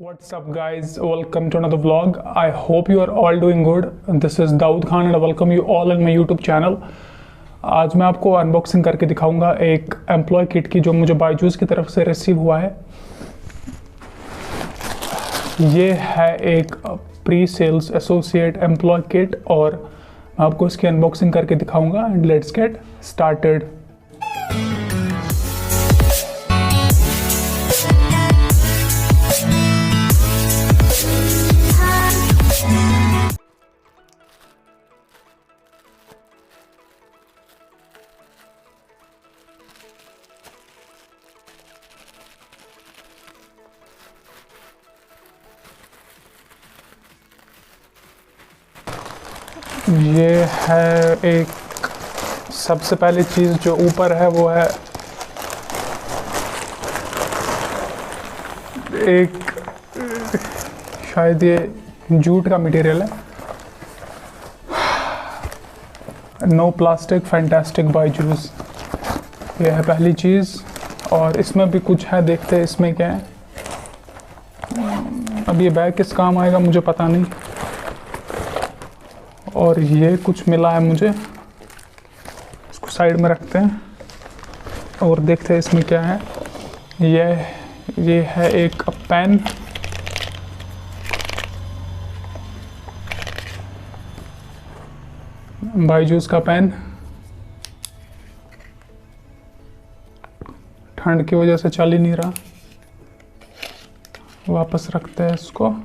What's up guys, welcome to another vlog. I hope you are all doing good. This is Daud Khan and I welcome you all in my YouTube channel. आज मैं आपको unboxing करके दिखाऊंगा एक employ kit की जो मुझे बायजूस की तरफ से रिसीव हुआ है। ये है एक pre sales associate employ kit और मैं आपको इसकी अनबॉक्सिंग करके दिखाऊंगा एंड लेट्स गेट स्टार्टेड। ये है एक सबसे पहली चीज़ जो ऊपर है वो है एक शायद ये जूट का मटेरियल है। नो प्लास्टिक फैंटास्टिक बायजूस, ये है पहली चीज़। और इसमें भी कुछ है, देखते हैं इसमें क्या है। अब ये बैग किस काम आएगा मुझे पता नहीं। और ये कुछ मिला है मुझे, इसको साइड में रखते हैं और देखते हैं इसमें क्या है। ये है एक पेन, बायजूस का पेन। ठंड की वजह से चल ही नहीं रहा, वापस रखते हैं इसको।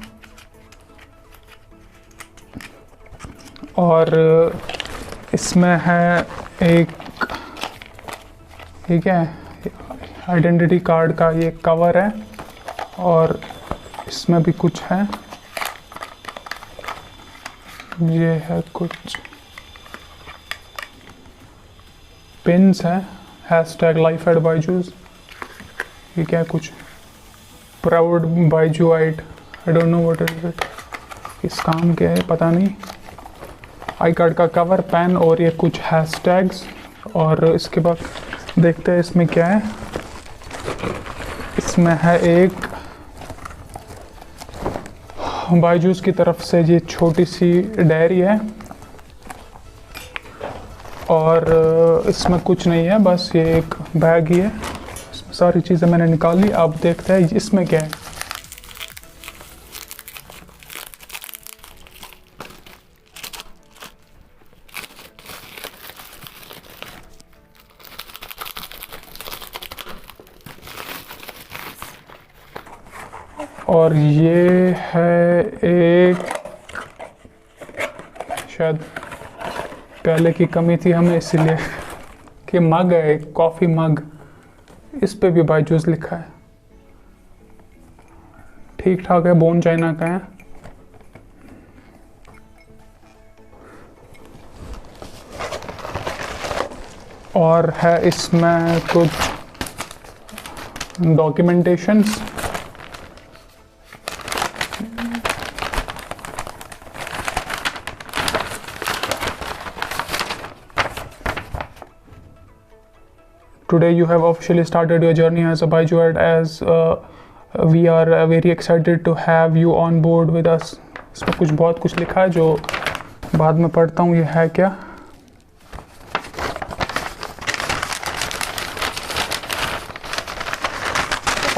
और इसमें है एक, ठीक है, आइडेंटिटी कार्ड का ये कवर है और इसमें भी कुछ है। ये है कुछ पिन्स है, हैशटैग लाइफ एट बायजूस। ये क्या है, कुछ proud Byjuite, I don't know what is it, इस काम के है पता नहीं। आई कार्ड का कवर, पेन और ये कुछ हैशटैग्स। और इसके बाद देखते हैं इसमें क्या है। इसमें है एक बायजूस की तरफ से ये छोटी सी डायरी है और इसमें कुछ नहीं है, बस ये एक बैग ही है। इसमें सारी चीज़ें मैंने निकाली। अब देखते हैं इसमें क्या है। और ये है एक, शायद पहले की कमी थी हमें इसीलिए, कि मग है, एक कॉफ़ी मग। इस पे भी बायजूस लिखा है। ठीक ठाक है, बोन चाइना का है। और है इसमें कुछ documentations. Today you have officially started your journey as a Byju, as we are very excited to have you on board with us। इसमें कुछ बहुत कुछ लिखा है जो बाद में पढ़ता हूँ। ये है क्या,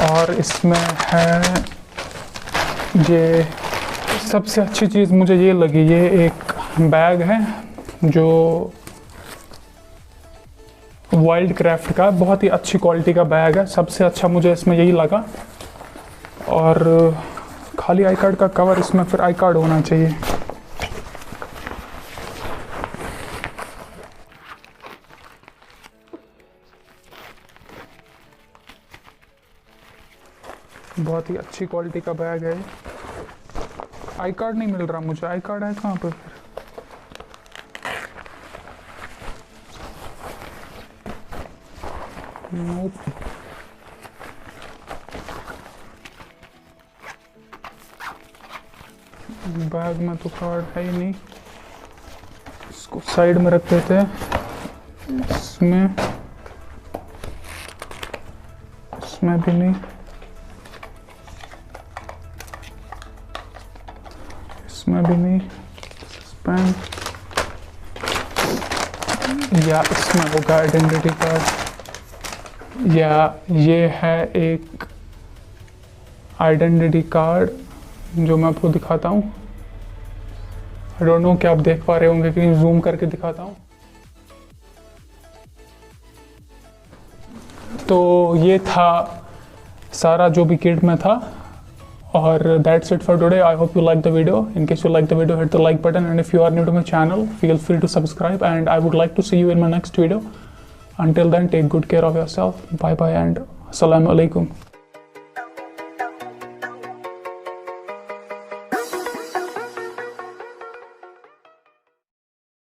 और इसमें है ये सबसे अच्छी चीज़ मुझे ये लगी। ये एक बैग है जो वाइल्ड क्राफ्ट का, बहुत ही अच्छी क्वालिटी का बैग है। सबसे अच्छा मुझे इसमें यही लगा। और खाली आई कार्ड का कवर, इसमें फिर आई कार्ड होना चाहिए। बहुत ही अच्छी क्वालिटी का बैग है। आई कार्ड नहीं मिल रहा मुझे, आई कार्ड है कहाँ पर फिर। Nope. बैग में तो कार्ड है ही नहीं, इसको साइड में रख देते हैं। इसमें भी नहीं। इसमें भी नहीं, स्पैम, या इसमें होगा आइडेंटिटी कार्ड, या ये है एक आइडेंटिटी कार्ड जो मैं आपको दिखाता हूँ। आई डोंट नो क्या आप देख पा रहे होंगे कि जूम करके दिखाता हूँ। तो ये था सारा जो भी किट में था, और that's it for today. I hope you like the video. In case you like the video, hit the like button, and if you are new to my channel, feel free to subscribe, and I would like to see you in my next video. Until then, take good care of yourself. Bye bye and assalamu alaikum.